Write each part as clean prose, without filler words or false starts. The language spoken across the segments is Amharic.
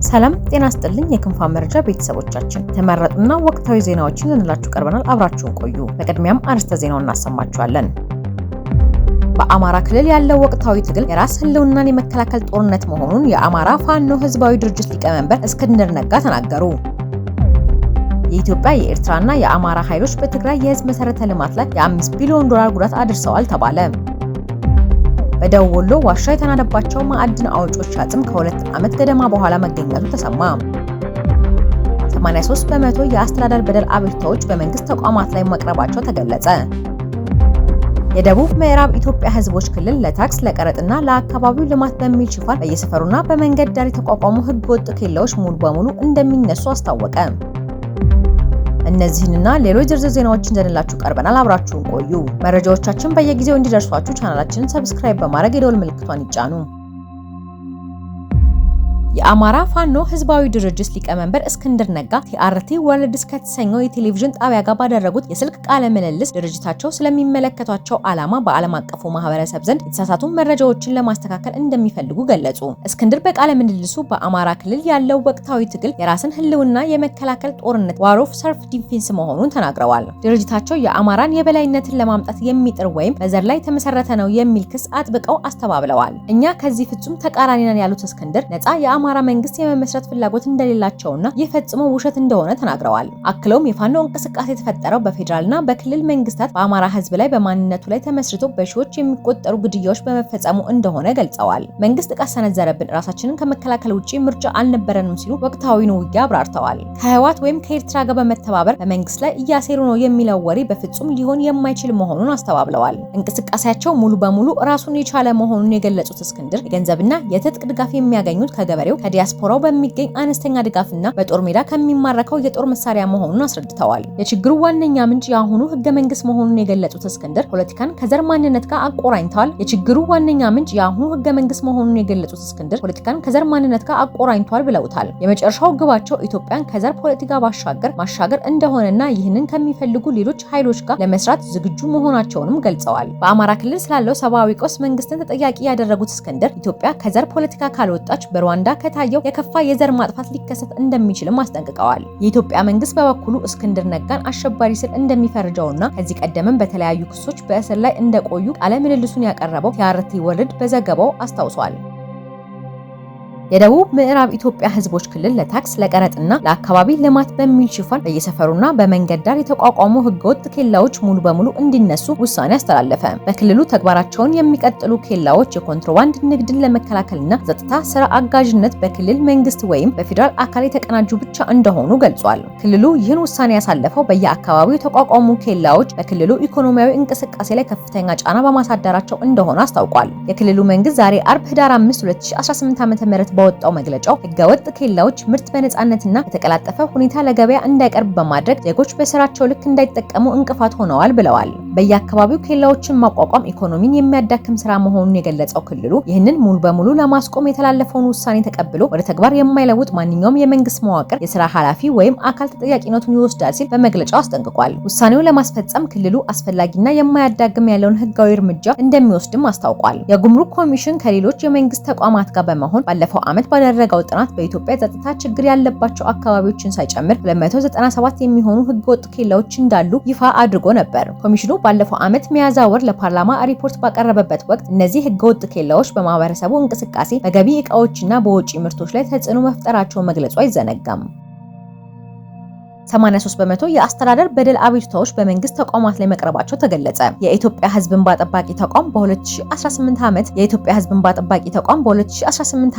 ሰላም ጤና ይስጥልኝ የክንፋን መረጃ ቤተሰቦቻችን ተመረጡና ወቅታዊ ዜናዎችን እንላችሁ ቀርበናል። አብራችሁን ቆዩ። በቅድሚያም አርዕስተ ዜናውን እናሰማችኋለን። በአማራ ክልል ያለው ወቅታዊ ትግል የራስ ህልውናን የመከላከል ጦርነት መሆኑን የአማራ ፋኖ ህዝባዊ ድርጅት ሊቀመንበር እስክንድር ነጋ ተናገሩ። የኢትዮጵያ የኤርትራና የአማራ ኃይሎች በትግራይ የህዝብ መሰረተ ልማት ላይ የ5 ቢሊዮን ዶላር ጉዳት አድርሰዋል ተባለ። በደቡብ ወሎ ዋሻ የተናደባቸው ማዕድን አውጪዎች አጽም ከ2 ዓመት ገደማ በኋላ መገኘቱ ተሰማ። 83 በመቶ የአስተዳደር በደል አቤቱታዎች በመንግስት ተቋማት ላይ መቅረባቸው ተገለጸ። የደቡብ ምዕራብ ኢትዮጵያ ህዝቦች ክልል ለታክስ ለቀረጥና ለአካባቢው ልማት በሚል ሽፋን በየሰፈሩና በመንገድ ዳር የተቋቋሙ ህገወጥ ኬላዎች ሙሉ በሙሉ እንደሚነሱ አስታወቀ። እነዚህንና ሌሎች ዝርዝር ዜናዎችን ይዘንላችሁ ቀርበናል። አብራችሁን ቆዩ። መረጃዎቻችን በየጊዜው እንዲደርሷችሁ ቻናላችንን ሰብስክራይብ በማድረግ የደወል ምልክቷን ይጫኑ። የአማራ ፋኖ ህዝባዊ ድርጅት ሊቀመንበር እስክንድር ነጋ ቲአርቲ ወርልድስ ከተሰኘው የቴሌቪዥን ጣቢያ ጋር ባደረጉት የስልክ ቃለ ምልልስ ድርጅታቸው ስለሚመለከቷቸው ዓላማ በዓለም አቀፉ ማህበረሰብ ዘንድ የተሳሳቱ መረጃዎችን ለማስተካከል እንደሚፈልጉ ገለጹ። እስክንድር በቃለ ምልልሱ በአማራ ክልል ያለው ወቅታዊ ትግል የራስን ህልውና የመከላከል ጦርነት ዋር ኦፍ ሰልፍ ዲፌንስ መሆኑን ተናግረዋል። ድርጅታቸው የአማራን የበላይነትን ለማምጣት የሚጥር ወይም በዘር ላይ የተመሰረተ ነው የሚል ክስ አጥብቀው አስተባብለዋል። እኛ ከዚህ ፍጹም ተቃራኒ ነን ያሉት እስክንድር ነፃ የአማራ መንግስት የመመስረት ፍላጎት እንደሌላቸውና ይህ ፈጽሞ ውሸት እንደሆነ ተናግረዋል። አክለውም የፋኖ እንቅስቃሴ የተፈጠረው በፌዴራልና በክልል መንግስታት በአማራ ህዝብ ላይ በማንነቱ ላይ ተመስርቶ በሺዎች የሚቆጠሩ ግድያዎች በመፈጸሙ እንደሆነ ገልጸዋል። መንግስት ጥቃት ሰነዘረብን፣ ራሳችንን ከመከላከል ውጪ ምርጫ አልነበረንም ሲሉ ወቅታዊውን ውጊያ አብራርተዋል። ከህወሓት ወይም ከኤርትራ ጋር በመተባበር በመንግስት ላይ እያሴሩ ነው የሚለው ወሬ በፍጹም ሊሆን የማይችል መሆኑን አስተባብለዋል። እንቅስቃሴያቸው ሙሉ በሙሉ ራሱን የቻለ መሆኑን የገለጹት እስክንድር የገንዘብና የትጥቅ ድጋፍ የሚያገኙት ከገበሬው ከዲያስፖራው በሚገኝ አነስተኛ ድጋፍና በጦር ሜዳ ከሚማረከው የጦር መሳሪያ መሆኑን አስረድተዋል። የችግሩ ዋነኛ ምንጭ የአሁኑ ህገ መንግስት መሆኑን የገለጹት እስክንድር ፖለቲካን ከዘር ማንነት ጋር አቆራኝተዋል። የችግሩ ዋነኛ ምንጭ የአሁኑ ህገ መንግስት መሆኑን የገለጹት እስክንድር ፖለቲካን ከዘር ማንነት ጋር አቆራኝተዋል ብለውታል። የመጨረሻው ግባቸው ኢትዮጵያን ከዘር ፖለቲካ ማሻገር እንደሆነና ይህንን ከሚፈልጉ ሌሎች ኃይሎች ጋር ለመስራት ዝግጁ መሆናቸውንም ገልጸዋል። በአማራ ክልል ስላለው ሰብአዊ ቀውስ መንግስትን ተጠያቂ ያደረጉት እስክንድር ኢትዮጵያ ከዘር ፖለቲካ ካልወጣች በሩዋንዳ ከታየው የከፋ የዘር ማጥፋት ሊከሰት እንደሚችልም አስጠንቅቀዋል። የኢትዮጵያ መንግስት በበኩሉ እስክንድር ነጋን አሸባሪ ሲል እንደሚፈርጀውና ከዚህ ቀደምም በተለያዩ ክሶች በእስር ላይ እንደቆዩ ቃለ ምልልሱን ያቀረበው ቲአርቲ ወርልድ በዘገባው አስታውሷል። የደቡብ ምዕራብ ኢትዮጵያ ህዝቦች ክልል ለታክስ ለቀረጥና ለአካባቢ ልማት በሚል ሽፋን በየሰፈሩና በመንገድ ዳር የተቋቋሙ ህገወጥ ኬላዎች ሙሉ በሙሉ እንዲነሱ ውሳኔ አስተላለፈ። በክልሉ ተግባራቸውን የሚቀጥሉ ኬላዎች የኮንትሮባንድ ንግድን ለመከላከልና ጸጥታ ስራ አጋዥነት በክልል መንግስት ወይም በፌዴራል አካል የተቀናጁ ብቻ እንደሆኑ ገልጿል። ክልሉ ይህን ውሳኔ ያሳለፈው በየአካባቢው የተቋቋሙ ኬላዎች በክልሉ ኢኮኖሚያዊ እንቅስቃሴ ላይ ከፍተኛ ጫና በማሳደራቸው እንደሆነ አስታውቋል። የክልሉ መንግስት ዛሬ አርብ ህዳር 5 2018 ዓ.ም በወጣው መግለጫው ህገወጥ ኬላዎች ምርት በነጻነትና የተቀላጠፈ ሁኔታ ለገበያ እንዳይቀርብ በማድረግ ዜጎች በስራቸው ልክ እንዳይጠቀሙ እንቅፋት ሆነዋል ብለዋል። በየአካባቢው ኬላዎችን ማቋቋም ኢኮኖሚን የሚያዳክም ስራ መሆኑን የገለጸው ክልሉ ይህንን ሙሉ በሙሉ ለማስቆም የተላለፈውን ውሳኔ ተቀብሎ ወደ ተግባር የማይለውጥ ማንኛውም የመንግስት መዋቅር የስራ ኃላፊ ወይም አካል ተጠያቂነቱን ይወስዳል ሲል በመግለጫው አስጠንቅቋል። ውሳኔውን ለማስፈጸም ክልሉ አስፈላጊና የማያዳግም ያለውን ህጋዊ እርምጃ እንደሚወስድም አስታውቋል። የጉምሩክ ኮሚሽን ከሌሎች የመንግስት ተቋማት ጋር በመሆን ባለፈው ዓመት ባደረገው ጥናት በኢትዮጵያ ጸጥታ ችግር ያለባቸው አካባቢዎችን ሳይጨምር 297 የሚሆኑ ህገወጥ ኬላዎች እንዳሉ ይፋ አድርጎ ነበር። ኮሚሽኑ ባለፈው ዓመት ሚያዝያ ወር ለፓርላማ ሪፖርት ባቀረበበት ወቅት እነዚህ ህገወጥ ኬላዎች በማህበረሰቡ እንቅስቃሴ፣ በገቢ ዕቃዎችና በወጪ ምርቶች ላይ ተጽዕኖ መፍጠራቸው መግለጹ አይዘነጋም። 83 በመቶ የአስተዳደር በደል አቤቱታዎች በመንግስት ተቋማት ላይ መቅረባቸው ተገለጸ። የኢትዮጵያ ህዝብ እንባ ጠባቂ ተቋም በ2018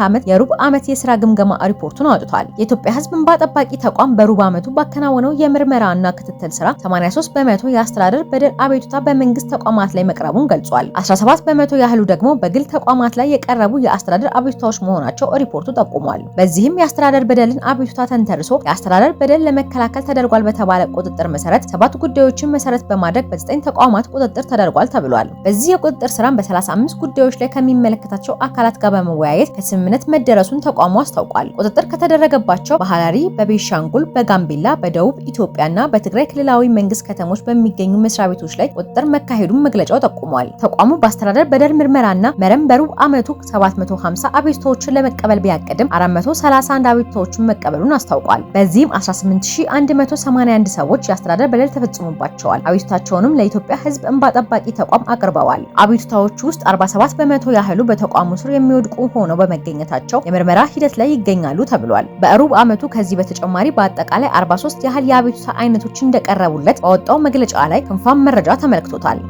ዓመት የሩብ ዓመት የስራ ግምገማ ሪፖርቱን አውጥቷል። የኢትዮጵያ ህዝብ እንባ ጠባቂ ተቋም በሩብ ዓመቱ ባከናወነው የምርመራና ክትትል ስራ 83 በመቶ የአስተዳደር በደል አቤቱታ በመንግስት ተቋማት ላይ መቅረቡን ገልጿል። 17 በመቶ ያህሉ ደግሞ በግል ተቋማት ላይ የቀረቡ የአስተዳደር አቤቱታዎች መሆናቸው ሪፖርቱ ጠቁሟል። በዚህም የአስተዳደር በደልን አቤቱታ ተንተርሶ የአስተዳደር በደል ለመከላከል ለመከላከል ተደርጓል በተባለ ቁጥጥር መሰረት 7 ጉዳዮችን መሰረት በማድረግ በ9 ተቋማት ቁጥጥር ተደርጓል ተብሏል። በዚህ የቁጥጥር ስራም በ35 ጉዳዮች ላይ ከሚመለከታቸው አካላት ጋር በመወያየት ከስምምነት መደረሱን ተቋሙ አስታውቋል። ቁጥጥር ከተደረገባቸው በሐረሪ፣ በቤንሻንጉል፣ በጋምቤላ፣ በደቡብ ኢትዮጵያና በትግራይ ክልላዊ መንግስት ከተሞች በሚገኙ መስሪያ ቤቶች ላይ ቁጥጥር መካሄዱን መግለጫው ጠቁሟል። ተቋሙ በአስተዳደር በደል ምርመራና መረም በሩብ ዓመቱ 750 አቤቱታዎችን ለመቀበል ቢያቅድም 431 አቤቱታዎችን መቀበሉን አስታውቋል። በዚህም 18181 ሰዎች የአስተዳደር በደል ተፈጽሞባቸዋል። አቤቱታቸውንም ለኢትዮጵያ ሕዝብ እንባ ጠባቂ ተቋም አቅርበዋል። አቤቱታዎቹ ውስጥ 47 በመቶ ያህሉ በተቋሙ ስር የሚወድቁ ሆነው በመገኘታቸው የምርመራ ሂደት ላይ ይገኛሉ ተብሏል። በሩብ ዓመቱ ከዚህ በተጨማሪ በአጠቃላይ 43 ያህል የአቤቱታ አይነቶች እንደቀረቡለት ባወጣው መግለጫ ላይ ክንፋን መረጃ ተመልክቶታል።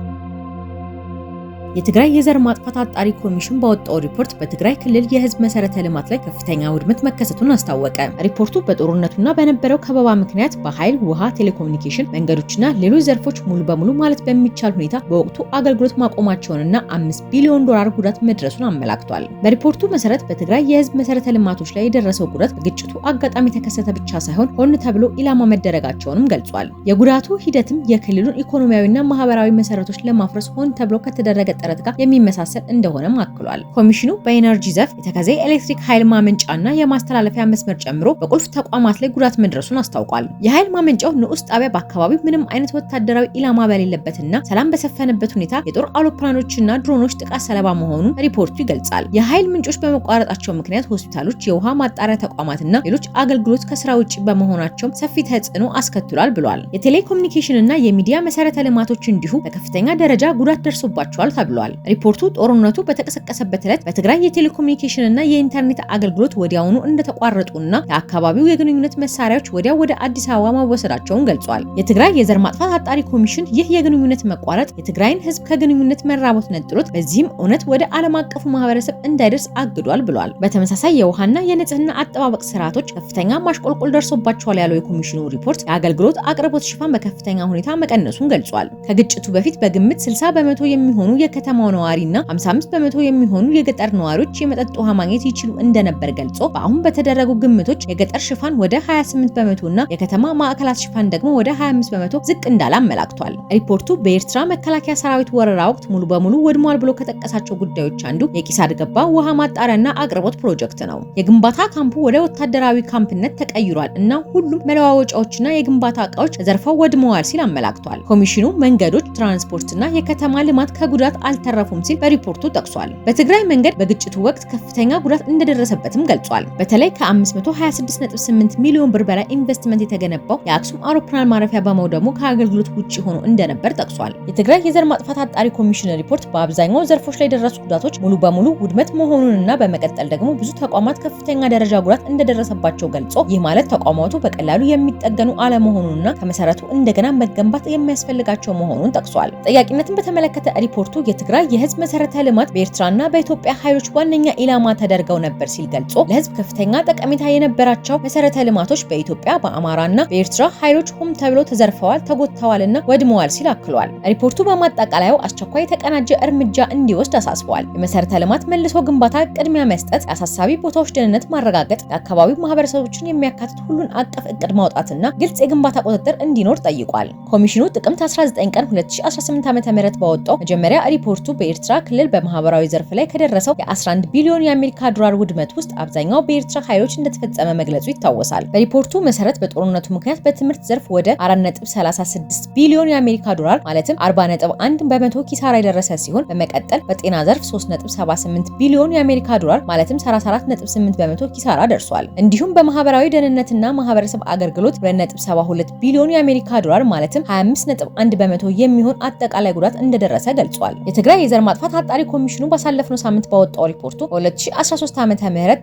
የትግራይ የዘር ማጥፋት አጣሪ ኮሚሽን ባወጣው ሪፖርት በትግራይ ክልል የህዝብ መሰረተ ልማት ላይ ከፍተኛ ውድመት መከሰቱን አስታወቀ። ሪፖርቱ በጦርነቱና በነበረው ከበባ ምክንያት በኃይል፣ ውሃ፣ ቴሌኮሙኒኬሽን፣ መንገዶችና ሌሎች ዘርፎች ሙሉ በሙሉ ማለት በሚቻል ሁኔታ በወቅቱ አገልግሎት ማቆማቸውንና $5 ቢሊዮን ጉዳት መድረሱን አመላክቷል። በሪፖርቱ መሰረት በትግራይ የህዝብ መሰረተ ልማቶች ላይ የደረሰው ጉዳት በግጭቱ አጋጣሚ የተከሰተ ብቻ ሳይሆን ሆን ተብሎ ኢላማ መደረጋቸውንም ገልጿል። የጉዳቱ ሂደትም የክልሉን ኢኮኖሚያዊና ማህበራዊ መሰረቶች ለማፍረስ ሆን ተብሎ ከተደረገ ጥረት ጋር የሚመሳሰል እንደሆነም አክሏል። ኮሚሽኑ በኤነርጂ ዘርፍ የተከዜ ኤሌክትሪክ ኃይል ማመንጫና የማስተላለፊያ መስመር ጨምሮ በቁልፍ ተቋማት ላይ ጉዳት መድረሱን አስታውቋል። የኃይል ማመንጫው ንዑስ ጣቢያ በአካባቢው ምንም አይነት ወታደራዊ ኢላማ በሌለበትና ሰላም በሰፈነበት ሁኔታ የጦር አውሮፕላኖችና ድሮኖች ጥቃት ሰለባ መሆኑን ሪፖርቱ ይገልጻል። የኃይል ምንጮች በመቋረጣቸው ምክንያት ሆስፒታሎች፣ የውሃ ማጣሪያ ተቋማትና ሌሎች አገልግሎት ከስራ ውጭ በመሆናቸው ሰፊ ተጽዕኖ አስከትሏል ብሏል። የቴሌኮሙኒኬሽንና የሚዲያ መሰረተ ልማቶች እንዲሁ በከፍተኛ ደረጃ ጉዳት ደርሶባቸዋል ተብሏል። ሪፖርቱ ጦርነቱ በተቀሰቀሰበት ዕለት በትግራይ የቴሌኮሙኒኬሽን እና የኢንተርኔት አገልግሎት ወዲያውኑ እንደተቋረጡና የአካባቢው የግንኙነት መሳሪያዎች ወዲያው ወደ አዲስ አበባ መወሰዳቸውን ገልጿል። የትግራይ የዘር ማጥፋት አጣሪ ኮሚሽን ይህ የግንኙነት መቋረጥ የትግራይን ሕዝብ ከግንኙነት መራቦት ነጥሎት በዚህም እውነት ወደ ዓለም አቀፉ ማህበረሰብ እንዳይደርስ አግዷል ብሏል። በተመሳሳይ የውሃና የንጽህና አጠባበቅ ስርዓቶች ከፍተኛ ማሽቆልቆል ደርሶባቸዋል ያለው የኮሚሽኑ ሪፖርት የአገልግሎት አቅርቦት ሽፋን በከፍተኛ ሁኔታ መቀነሱን ገልጿል። ከግጭቱ በፊት በግምት 60 በመቶ የሚሆኑ የከተማው ነዋሪና 55 በመቶ የሚሆኑ የገጠር ነዋሪዎች የመጠጥ ውሃ ማግኘት ይችሉ እንደነበር ገልጾ በአሁን በተደረጉ ግምቶች የገጠር ሽፋን ወደ 28 በመቶ እና የከተማ ማዕከላት ሽፋን ደግሞ ወደ 25 በመቶ ዝቅ እንዳለ አመላክቷል። ሪፖርቱ በኤርትራ መከላከያ ሰራዊት ወረራ ወቅት ሙሉ በሙሉ ወድሟል ብሎ ከጠቀሳቸው ጉዳዮች አንዱ የቂስ አድገባ ውሃ ማጣሪያና አቅርቦት ፕሮጀክት ነው። የግንባታ ካምፑ ወደ ወታደራዊ ካምፕነት ተቀይሯል እና ሁሉም መለዋወጫዎችና የግንባታ እቃዎች ተዘርፈው ወድመዋል ሲል አመላክቷል። ኮሚሽኑ መንገዶች፣ ትራንስፖርትና የከተማ ልማት ከጉዳት አልተረፉም ሲል በሪፖርቱ ጠቅሷል። በትግራይ መንገድ በግጭቱ ወቅት ከፍተኛ ጉዳት እንደደረሰበትም ገልጿል። በተለይ ከ526.8 ሚሊዮን ብር በላይ ኢንቨስትመንት የተገነባው የአክሱም አውሮፕላን ማረፊያ በመውደሙ ከአገልግሎት ውጪ ሆኖ እንደነበር ጠቅሷል። የትግራይ የዘር ማጥፋት አጣሪ ኮሚሽን ሪፖርት በአብዛኛው ዘርፎች ላይ የደረሱ ጉዳቶች ሙሉ በሙሉ ውድመት መሆኑንና በመቀጠል ደግሞ ብዙ ተቋማት ከፍተኛ ደረጃ ጉዳት እንደደረሰባቸው ገልጾ ይህ ማለት ተቋማቱ በቀላሉ የሚጠገኑ አለመሆኑንና ከመሰረቱ እንደገና መገንባት የሚያስፈልጋቸው መሆኑን ጠቅሷል። ጠያቂነትን በተመለከተ ሪፖርቱ የትግራይ የህዝብ መሰረተ ልማት በኤርትራና በኢትዮጵያ ኃይሎች ዋነኛ ኢላማ ተደርገው ነበር ሲል ገልጾ ለህዝብ ከፍተኛ ጠቀሜታ የነበራቸው መሰረተ ልማቶች በኢትዮጵያ በአማራና በኤርትራ ኃይሎች ሆም ተብለው ተዘርፈዋል፣ ተጎድተዋልና ወድመዋል ሲል አክሏል። ሪፖርቱ በማጠቃለያው አስቸኳይ የተቀናጀ እርምጃ እንዲወስድ አሳስቧል። የመሰረተ ልማት መልሶ ግንባታ ቅድሚያ መስጠት፣ የአሳሳቢ ቦታዎች ደህንነት ማረጋገጥ፣ የአካባቢው ማህበረሰቦችን የሚያካትት ሁሉን አቀፍ እቅድ ማውጣትና ግልጽ የግንባታ ቁጥጥር እንዲኖር ጠይቋል። ኮሚሽኑ ጥቅምት 19 ቀን 2018 ዓ.ም ባወጣው መጀመሪያ ሪፖርቱ በኤርትራ ክልል በማህበራዊ ዘርፍ ላይ ከደረሰው የ11 ቢሊዮን የአሜሪካ ዶላር ውድመት ውስጥ አብዛኛው በኤርትራ ኃይሎች እንደተፈጸመ መግለጹ ይታወሳል። በሪፖርቱ መሰረት በጦርነቱ ምክንያት በትምህርት ዘርፍ ወደ 4.36 ቢሊዮን የአሜሪካ ዶላር ማለትም 40.1 በመቶ ኪሳራ የደረሰ ሲሆን በመቀጠል በጤና ዘርፍ 3.78 ቢሊዮን የአሜሪካ ዶላር ማለትም 34.8 በመቶ ኪሳራ ደርሷል። እንዲሁም በማህበራዊ ደህንነትና ማህበረሰብ አገልግሎት 2.72 ቢሊዮን የአሜሪካ ዶላር ማለትም 25.1 በመቶ የሚሆን አጠቃላይ ጉዳት እንደደረሰ ገልጿል። የትግራይ የዘር ማጥፋት አጣሪ ኮሚሽኑ ባሳለፍነው ሳምንት ባወጣው ሪፖርቱ በ2013 ዓ.ም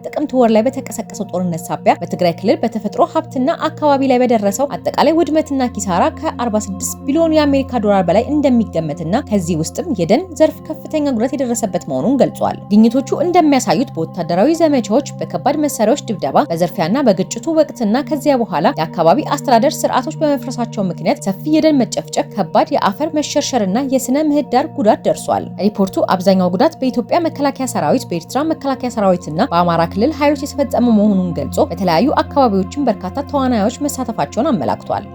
ጥቅምት ወር ላይ በተቀሰቀሰው ጦርነት ሳቢያ በትግራይ ክልል በተፈጥሮ ሀብትና አካባቢ ላይ በደረሰው አጠቃላይ ውድመትና ኪሳራ ከ46 ቢሊዮን የአሜሪካ ዶላር በላይ እንደሚገመትና ከዚህ ውስጥም የደን ዘርፍ ከፍተኛ ጉዳት የደረሰበት መሆኑን ገልጿል። ግኝቶቹ እንደሚያሳዩት በወታደራዊ ዘመቻዎች፣ በከባድ መሳሪያዎች ድብደባ፣ በዘርፊያና በግጭቱ ወቅትና ከዚያ በኋላ የአካባቢ አስተዳደር ስርዓቶች በመፍረሳቸው ምክንያት ሰፊ የደን መጨፍጨፍ፣ ከባድ የአፈር መሸርሸርና የስነ ምህዳር ጉዳት ደርሷል። ደርሷል። ሪፖርቱ አብዛኛው ጉዳት በኢትዮጵያ መከላከያ ሰራዊት፣ በኤርትራ መከላከያ ሰራዊትና በአማራ ክልል ኃይሎች የተፈጸመ መሆኑን ገልጾ በተለያዩ አካባቢዎችም በርካታ ተዋናዮች መሳተፋቸውን አመላክቷል።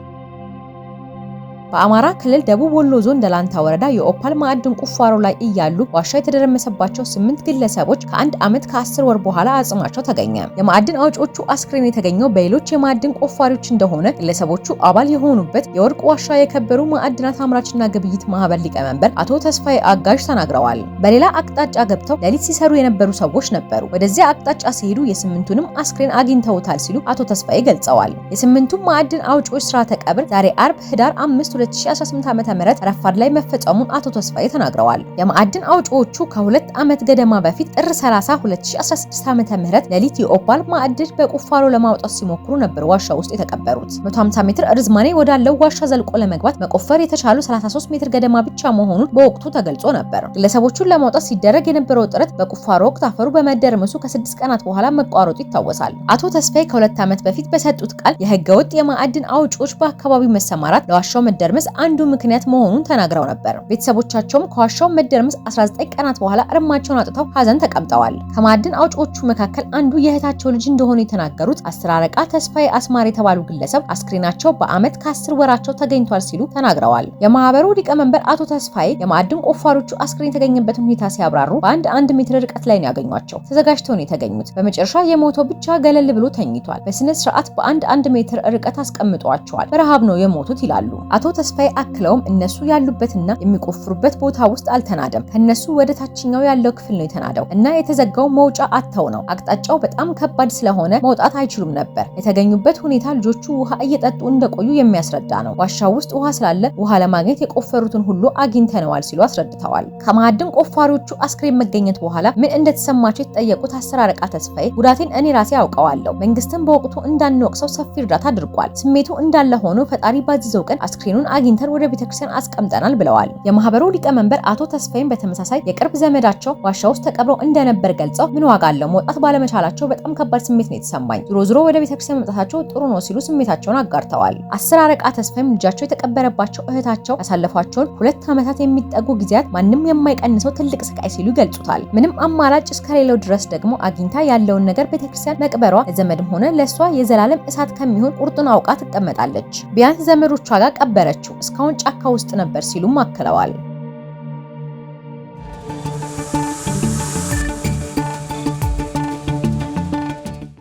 በአማራ ክልል ደቡብ ወሎ ዞን ደላንታ ወረዳ የኦፓል ማዕድን ቁፋሮ ላይ እያሉ ዋሻ የተደረመሰባቸው 8 ግለሰቦች ከ1 ዓመት ከ10 ወር በኋላ አጽማቸው ተገኘ። የማዕድን አውጪዎቹ አስክሬን የተገኘው በሌሎች የማዕድን ቆፋሪዎች እንደሆነ ግለሰቦቹ አባል የሆኑበት የወርቅ ዋሻ የከበሩ ማዕድናት አምራችና ግብይት ማህበር ሊቀመንበር አቶ ተስፋዬ አጋዥ ተናግረዋል። በሌላ አቅጣጫ ገብተው ሌሊት ሲሰሩ የነበሩ ሰዎች ነበሩ። ወደዚያ አቅጣጫ ሲሄዱ የ8ቱንም አስክሬን አግኝተውታል ሲሉ አቶ ተስፋዬ ገልጸዋል። የ8ቱም ማዕድን አውጪዎች ስርዓተ ቀብር ዛሬ አርብ ህዳር 5 2018 ዓ.ም ረፋድ ላይ መፈጸሙን አቶ ተስፋዬ ተናግረዋል። የማዕድን አውጪዎቹ ከ2 ዓመት ገደማ በፊት ጥር 30 2016 ዓ.ም ሌሊት የኦፓል ማዕድን በቁፋሮ ለማውጣት ሲሞክሩ ነበር ዋሻ ውስጥ የተቀበሩት። 150 ሜትር ርዝማኔ ወዳለው ዋሻ ዘልቆ ለመግባት መቆፈር የተቻሉ 33 ሜትር ገደማ ብቻ መሆኑን በወቅቱ ተገልጾ ነበር። ግለሰቦቹን ለማውጣት ሲደረግ የነበረው ጥረት በቁፋሮ ወቅት አፈሩ በመደርመሱ ከ6 ቀናት በኋላ መቋረጡ ይታወሳል። አቶ ተስፋዬ ከ2 ዓመት በፊት በሰጡት ቃል የህገወጥ የማዕድን አውጪዎች በአካባቢው መሰማራት ለዋሻው መደርመስ አንዱ ምክንያት መሆኑን ተናግረው ነበር። ቤተሰቦቻቸውም ከዋሻው መደርመስ 19 ቀናት በኋላ እርማቸውን አጥተው ሀዘን ተቀምጠዋል። ከማዕድን አውጪዎቹ መካከል አንዱ የእህታቸው ልጅ እንደሆኑ የተናገሩት 10 አለቃ ተስፋዬ አስማር የተባሉ ግለሰብ አስክሬናቸው በአመት ከ10 ወራቸው ተገኝቷል ሲሉ ተናግረዋል። የማህበሩ ሊቀመንበር አቶ ተስፋዬ የማዕድን ቆፋሪዎቹ አስክሬን የተገኘበትን ሁኔታ ሲያብራሩ በ1 ሜትር ርቀት ላይ ነው ያገኟቸው። ተዘጋጅተው ነው የተገኙት። በመጨረሻ የሞተው ብቻ ገለል ብሎ ተኝቷል። በስነ ስርዓት በ1 ሜትር ርቀት አስቀምጧቸዋል። በረሃብ ነው የሞቱት ይላሉ። አቶ ተስፋዬ አክለውም እነሱ ያሉበትና የሚቆፍሩበት ቦታ ውስጥ አልተናደም። ከነሱ ወደ ታችኛው ያለው ክፍል ነው የተናደው እና የተዘጋው መውጫ አጥተው ነው። አቅጣጫው በጣም ከባድ ስለሆነ መውጣት አይችሉም ነበር። የተገኙበት ሁኔታ ልጆቹ ውሃ እየጠጡ እንደቆዩ የሚያስረዳ ነው። ዋሻው ውስጥ ውሃ ስላለ ውሃ ለማግኘት የቆፈሩትን ሁሉ አግኝተነዋል ሲሉ አስረድተዋል። ከማዕድን ቆፋሪዎቹ አስክሬን መገኘት በኋላ ምን እንደተሰማቸው የተጠየቁት 10 አለቃ ተስፋዬ ጉዳቴን እኔ ራሴ አውቀዋለሁ። መንግስትን በወቅቱ እንዳንወቅሰው ሰፊ እርዳታ አድርጓል። ስሜቱ እንዳለ ሆኖ ፈጣሪ ባዘዘው ቀን አስክሬኑን አግኝተን ወደ ቤተክርስቲያን አስቀምጠናል ብለዋል። የማህበሩ ሊቀመንበር አቶ ተስፋዬም በተመሳሳይ የቅርብ ዘመዳቸው ዋሻ ውስጥ ተቀብረው እንደነበር ገልጸው ምን ዋጋ አለው መውጣት ባለመቻላቸው በጣም ከባድ ስሜት ነው የተሰማኝ። ዞሮ ወደ ቤተክርስቲያን መምጣታቸው ጥሩ ነው ሲሉ ስሜታቸውን አጋርተዋል። 10 አለቃ ተስፋዬም ልጃቸው የተቀበረባቸው እህታቸው ያሳለፏቸውን 2 ዓመታት የሚጠጉ ጊዜያት ማንም የማይቀንሰው ትልቅ ስቃይ ሲሉ ይገልጹታል። ምንም አማራጭ እስከሌለው ድረስ ደግሞ አግኝታ ያለውን ነገር ቤተክርስቲያን መቅበሯ ለዘመድም ሆነ ለሷ የዘላለም እሳት ከሚሆን ቁርጡን አውቃ ትቀመጣለች። ቢያንስ ዘመዶቿ ጋር ቀበረችው እስካሁን ጫካ ውስጥ ነበር ሲሉም አክለዋል።